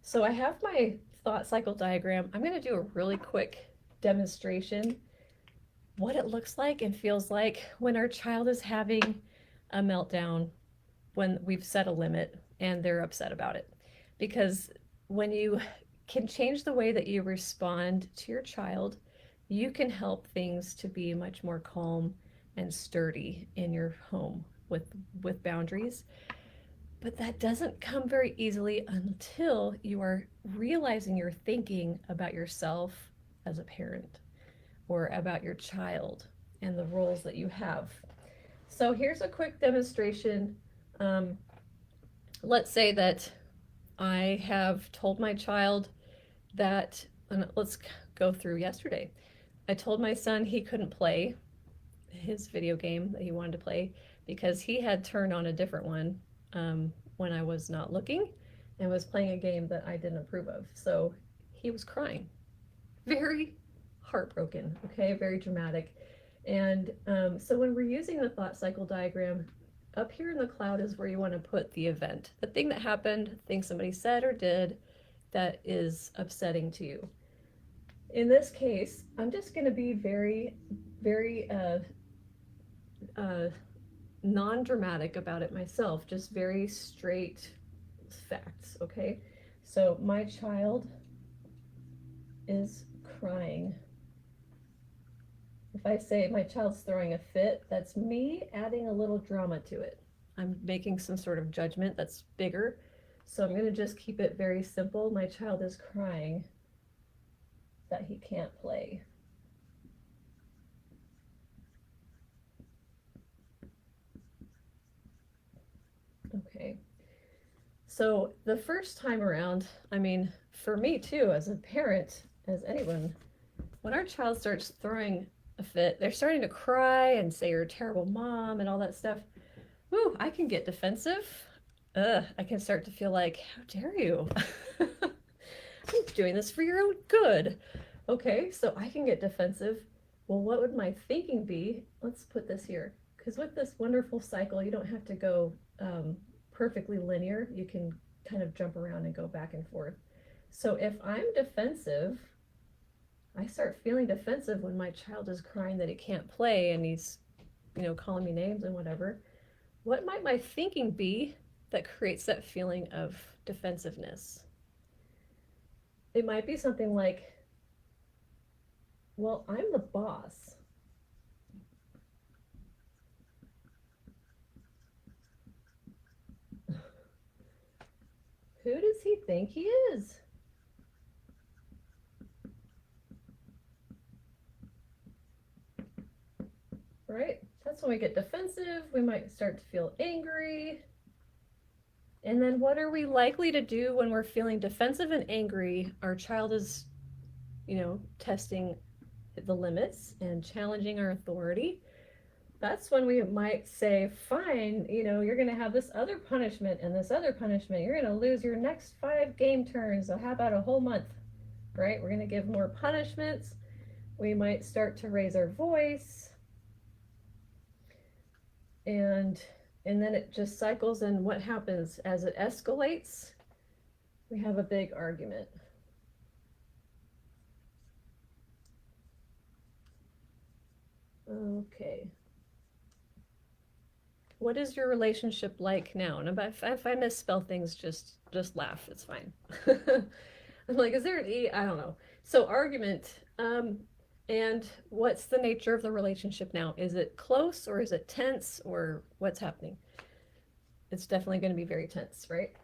So I have my thought cycle diagram. I'm going to do a really quick demonstration what it looks like and feels like when our child is having a meltdown, when we've set a limit and they're upset about it. Because when you can change the way that you respond to your child, you can help things to be much more calm and sturdy in your home with boundaries. But that doesn't come very easily until you are realizing you're thinking about yourself as a parent or about your child and the roles that you have. So here's a quick demonstration. Um, let's say that I have told my child that, and let's go through yesterday. I told my son he couldn't play his video game that he wanted to play because he had turned on a different one when I was not looking and was playing a game that I didn't approve of. So he was crying, very heartbroken, okay, very dramatic. And so when we're using the thought cycle diagram, up here in the cloud is where you want to put the event, the thing that happened, thing somebody said or did that is upsetting to you. In this case, I'm just going to be very uh, non-dramatic about it myself, just very straight facts, okay? So my child is crying. If I say my child's throwing a fit, that's me adding a little drama to it. I'm making some sort of judgment that's bigger. So I'm going to just keep it very simple. My child is crying that he can't play. Okay. So the first time around, I mean, for me too, as a parent, as anyone, when our child starts throwing a fit, they're starting to cry and say you're a terrible mom and all that stuff. Woo, I can get defensive. I can start to feel like, how dare you? I'm doing this for your own good. Okay, so I can get defensive. Well, what would my thinking be? Let's put this here. Because with this wonderful cycle, you don't have to go perfectly linear. You can kind of jump around and go back and forth. So if I'm defensive, I start feeling defensive when my child is crying that he can't play and he's, calling me names and whatever. What might my thinking be that creates that feeling of defensiveness? It might be something like, well, I'm the boss. Who does he think he is? Right? That's when we get defensive. We might start to feel angry. And then what are we likely to do when we're feeling defensive and angry? Our child is, testing the limits and challenging our authority. That's when we might say, fine, you're going to have this other punishment and this other punishment. You're going to lose your next 5 game turns. So how about a whole month? Right? We're going to give more punishments. We might start to raise our voice. And then it just cycles, and what happens as it escalates? We have a big argument. Okay. What is your relationship like now? And if I misspell things, just laugh. It's fine. I'm like, is there an E? I don't know. So argument. And what's the nature of the relationship now? Is it close or is it tense or what's happening? It's definitely going to be very tense, right?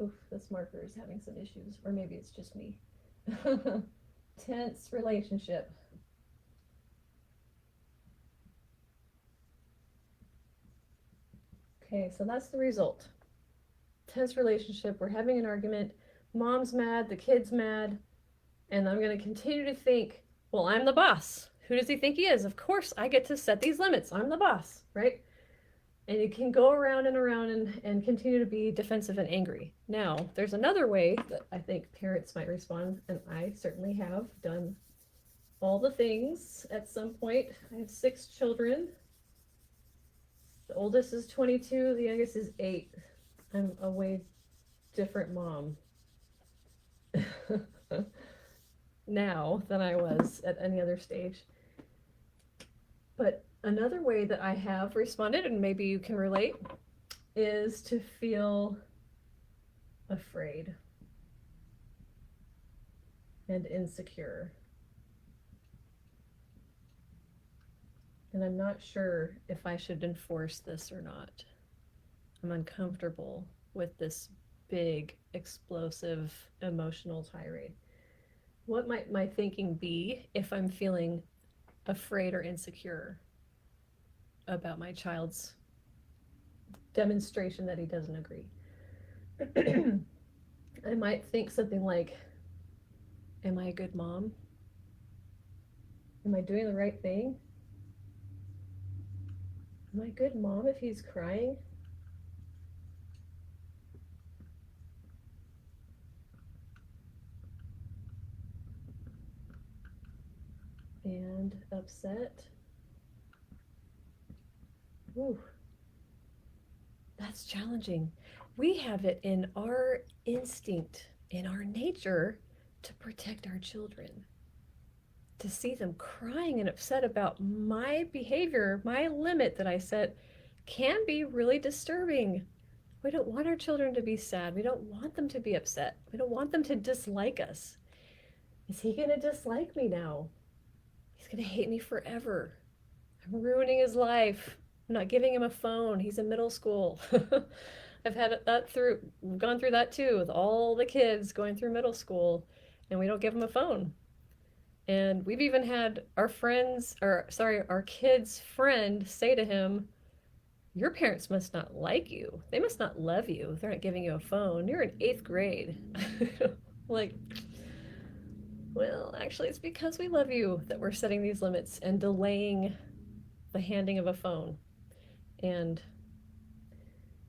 Oof, this marker is having some issues, or maybe it's just me. Tense relationship. Okay, so that's the result. Tense relationship. We're having an argument. Mom's mad, the kid's mad, and I'm going to continue to think, well, I'm the boss. Who does he think he is? Of course, I get to set these limits. I'm the boss, right? And you can go around and around and continue to be defensive and angry. Now, there's another way that I think parents might respond, and I certainly have done all the things at some point. I have 6 children. The oldest is 22, the youngest is 8. I'm a way different mom now than I was at any other stage. But another way that I have responded, and maybe you can relate, is to feel afraid and insecure. And I'm not sure if I should enforce this or not. I'm uncomfortable with this big, explosive, emotional tirade. What might my thinking be if I'm feeling afraid or insecure about my child's demonstration that he doesn't agree? I might think something like, am I a good mom? Am I doing the right thing? Am I a good mom if he's crying? And upset? Whew, that's challenging. We have it in our instinct, in our nature, to protect our children. To see them crying and upset about my behavior, my limit that I set, can be really disturbing. We don't want our children to be sad. We don't want them to be upset. We don't want them to dislike us. Is he going to dislike me now? He's going to hate me forever. I'm ruining his life. I'm not giving him a phone. He's in middle school. I've had that through, gone through that too, with all the kids going through middle school, and we don't give them a phone. And we've even had our friends, or sorry, our kid's friend say to him, your parents must not like you. They must not love you. They're not giving you a phone. You're in eighth grade. Like, well, actually, it's because we love you that we're setting these limits and delaying the handing of a phone. And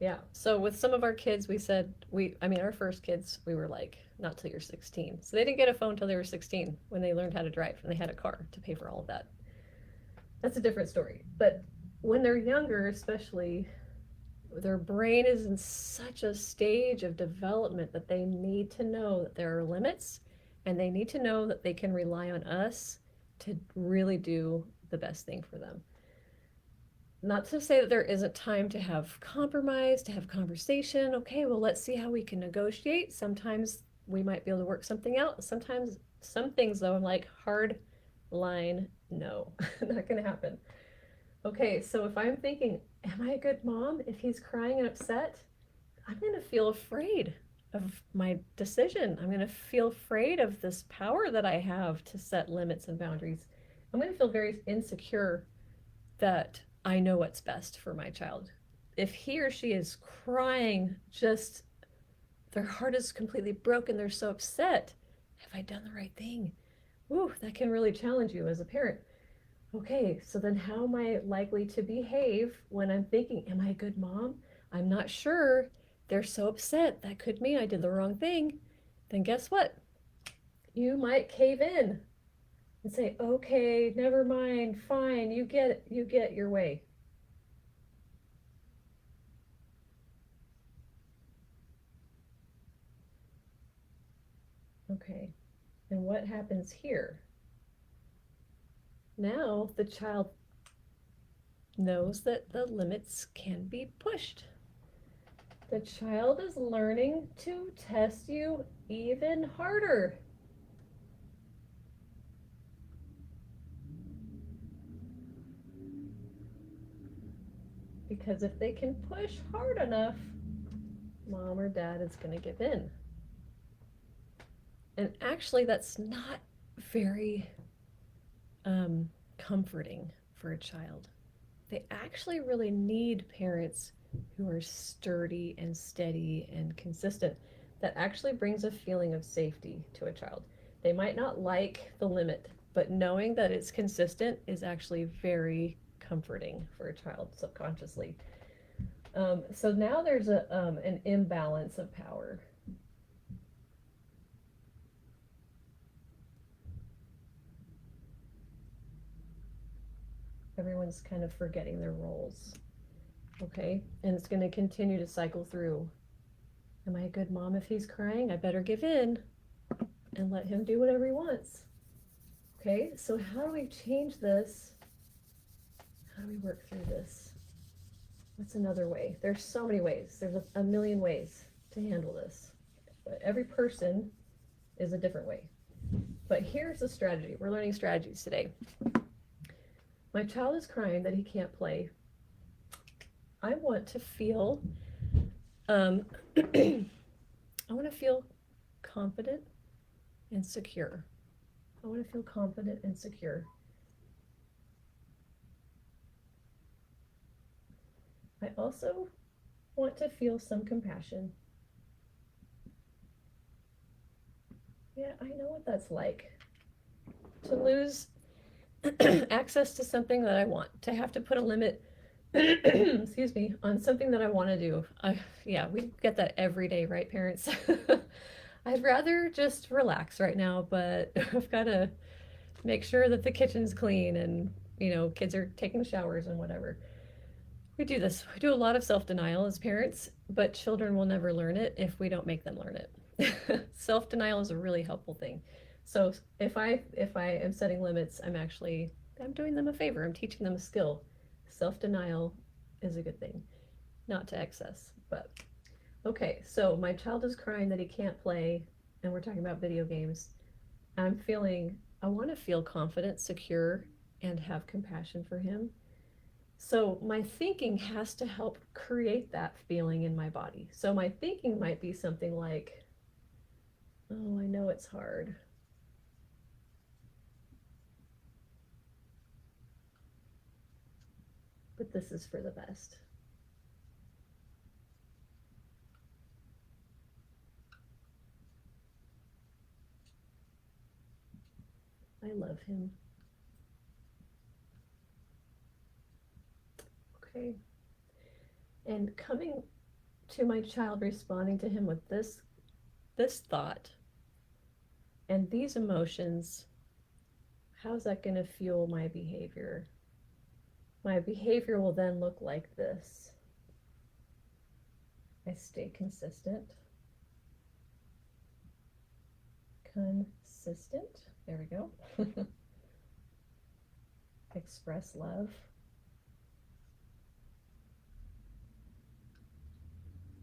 yeah, so with some of our kids, we said, our first kids, we were like, not till you're 16. So they didn't get a phone till they were 16 when they learned how to drive and they had a car to pay for all of that. That's a different story. But when they're younger, especially, their brain is in such a stage of development that they need to know that there are limits, and they need to know that they can rely on us to really do the best thing for them. Not to say that there isn't time to have compromise, to have conversation. Okay, well, let's see how we can negotiate. Sometimes we might be able to work something out. Sometimes, some things, though, I'm like, hard line, no, not going to happen. Okay, so if I'm thinking, am I a good mom if he's crying and upset? I'm going to feel afraid of my decision. I'm going to feel afraid of this power that I have to set limits and boundaries. I'm going to feel very insecure that I know what's best for my child. If he or she is crying, just their heart is completely broken, they're so upset, have I done the right thing? Ooh, that can really challenge you as a parent. Okay, so then how am I likely to behave when I'm thinking, am I a good mom? I'm not sure. They're so upset. That could mean I did the wrong thing. Then guess what? You might cave in and say, okay, never mind, fine, you get your way. Okay, and what happens here? Now the child knows that the limits can be pushed. The child is learning to test you even harder. Because if they can push hard enough, mom or dad is going to give in. And actually, that's not very comforting for a child. They actually really need parents who are sturdy and steady and consistent. That actually brings a feeling of safety to a child. They might not like the limit, but knowing that it's consistent is actually very comforting for a child subconsciously. So now there's an imbalance of power. Everyone's kind of forgetting their roles. Okay, and it's going to continue to cycle through. Am I a good mom if he's crying? I better give in and let him do whatever he wants. Okay, so how do we change this? How do we work through this? What's another way? There's so many ways. There's a million ways to handle this. But every person is a different way. But here's a strategy. We're learning strategies today. My child is crying that he can't play. I want to feel, I want to feel confident and secure. I want to feel confident and secure. I also want to feel some compassion. Yeah, I know what that's like. To lose access to something that I want, to have to put a limit, excuse me, on something that I want to do. Yeah, we get that every day, right, parents? I'd rather just relax right now, but I've got to make sure that the kitchen's clean and, kids are taking showers and whatever. We do this. We do a lot of self-denial as parents, but children will never learn it if we don't make them learn it. Self-denial is a really helpful thing. So if I am setting limits, I'm doing them a favor. I'm teaching them a skill. Self-denial is a good thing, not to excess. But okay, so my child is crying that he can't play, and we're talking about video games. I want to feel confident, secure, and have compassion for him. So my thinking has to help create that feeling in my body. So my thinking might be something like, oh, I know it's hard. But this is for the best. I love him. Okay. And coming to my child, responding to him with this thought and these emotions, how's that going to fuel my behavior? My behavior will then look like this. I stay consistent. Consistent. There we go. Express love.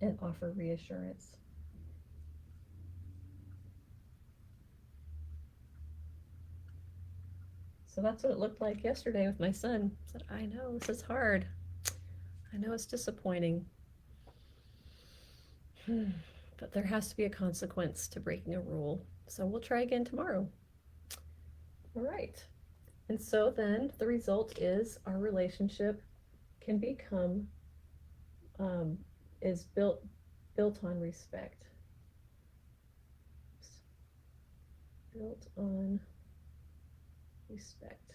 And offer reassurance. So that's what it looked like yesterday with my son. I said, I know this is hard. I know it's disappointing. But there has to be a consequence to breaking a rule. So we'll try again tomorrow. All right. And so then the result is our relationship can become, is built on respect. Built on respect.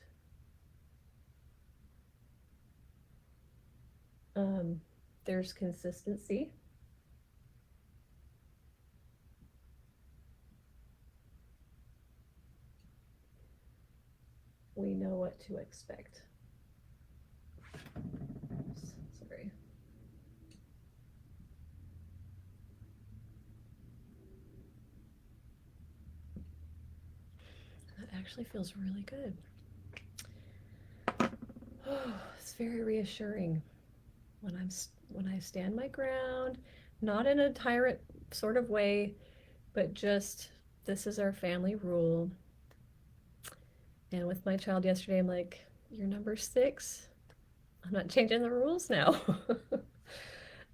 There's consistency. We know what to expect. Oops, sorry. That actually feels really good. Oh, it's very reassuring when I stand my ground, not in a tyrant sort of way, but just this is our family rule. And with my child yesterday, I'm like, you're number 6. I'm not changing the rules now.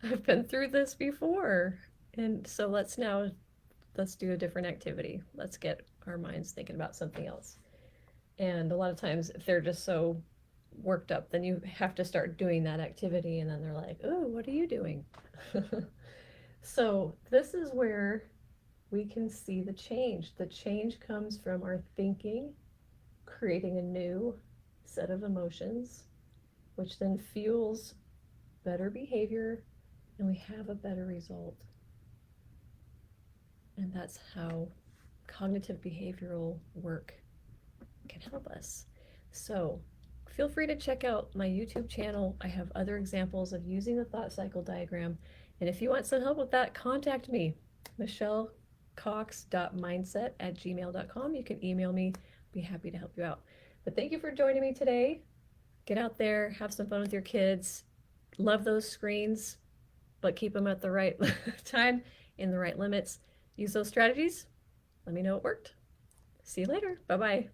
I've been through this before. And so let's do a different activity. Let's get our minds thinking about something else. And a lot of times, if they're just so worked up, then you have to start doing that activity, and then they're like, oh, what are you doing? So this is where we can see the change. The change comes from our thinking, creating a new set of emotions, which then fuels better behavior, and we have a better result. And that's how cognitive behavioral work can help us. So feel free to check out my YouTube channel. I have other examples of using the thought cycle diagram And if you want some help with that, contact me, michellecox.mindset@gmail.com. You can email me. I'd be happy to help you out. But thank you for joining me today. Get out there, have some fun with your kids. Love those screens, but keep them at the right time, in the right limits. Use those strategies. Let me know it worked. See you later. Bye-bye.